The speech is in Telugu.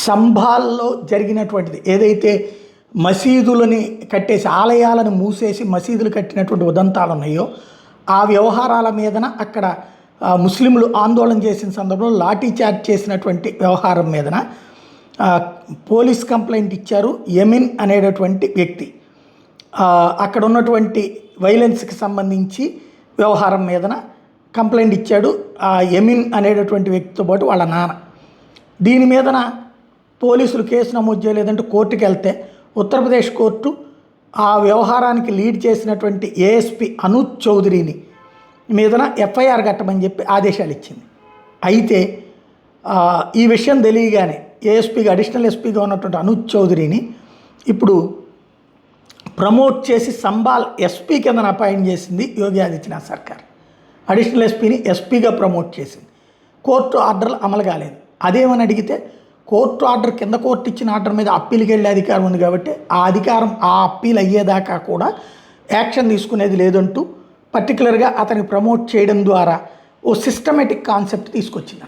సంభాల్లో జరిగినటువంటిది ఏదైతే మసీదులని కట్టేసి ఆలయాలను మూసేసి మసీదులు కట్టినటువంటి ఉదంతాలు ఉన్నాయో ఆ వ్యవహారాల మీదన అక్కడ ముస్లింలు ఆందోళన చేసిన సందర్భంలో లాఠీ చార్జ్ చేసినటువంటి వ్యవహారం మీదన పోలీస్ కంప్లైంట్ ఇచ్చారు యమిన్ అనేటటువంటి వ్యక్తి. అక్కడ ఉన్నటువంటి వైలెన్స్కి సంబంధించి వ్యవహారం మీదన కంప్లైంట్ ఇచ్చాడు ఆ యమిన్ అనేటటువంటి వ్యక్తితో పాటు వాళ్ళ నాన్న. దీని మీదన పోలీసులు కేసు నమోదు చేయలేదంటే కోర్టుకు వెళ్తే ఉత్తరప్రదేశ్ కోర్టు ఆ వ్యవహారానికి లీడ్ చేసినటువంటి ఏఎస్పీ అనూజ్ చౌదరిని మీదన ఎఫ్ఐఆర్ కట్టమని చెప్పి ఆదేశాలు ఇచ్చింది. అయితే ఈ విషయం తెలియగానే ఏఎస్పీగా అడిషనల్ ఎస్పీగా ఉన్నటువంటి అనూజ్ చౌదరిని ఇప్పుడు ప్రమోట్ చేసి సంబాల్ ఎస్పీ కింద అపాయింట్ చేసింది యోగి ఆదిత్యనాథ్ సర్కార్. అడిషనల్ ఎస్పీని ఎస్పీగా ప్రమోట్ చేసింది. కోర్టు ఆర్డర్లు అమలు కాలేదు. అదేమని అడిగితే కోర్టు ఆర్డర్ కింద కోర్టు ఇచ్చిన ఆర్డర్ మీద అప్పీల్కి వెళ్ళే అధికారం ఉంది కాబట్టి ఆ అధికారం ఆ అప్పీల్ అయ్యేదాకా కూడా యాక్షన్ తీసుకునేది లేదంటూ పర్టికులర్గా అతనికి ప్రమోట్ చేయడం ద్వారా ఓ సిస్టమేటిక్ కాన్సెప్ట్ తీసుకొచ్చింది.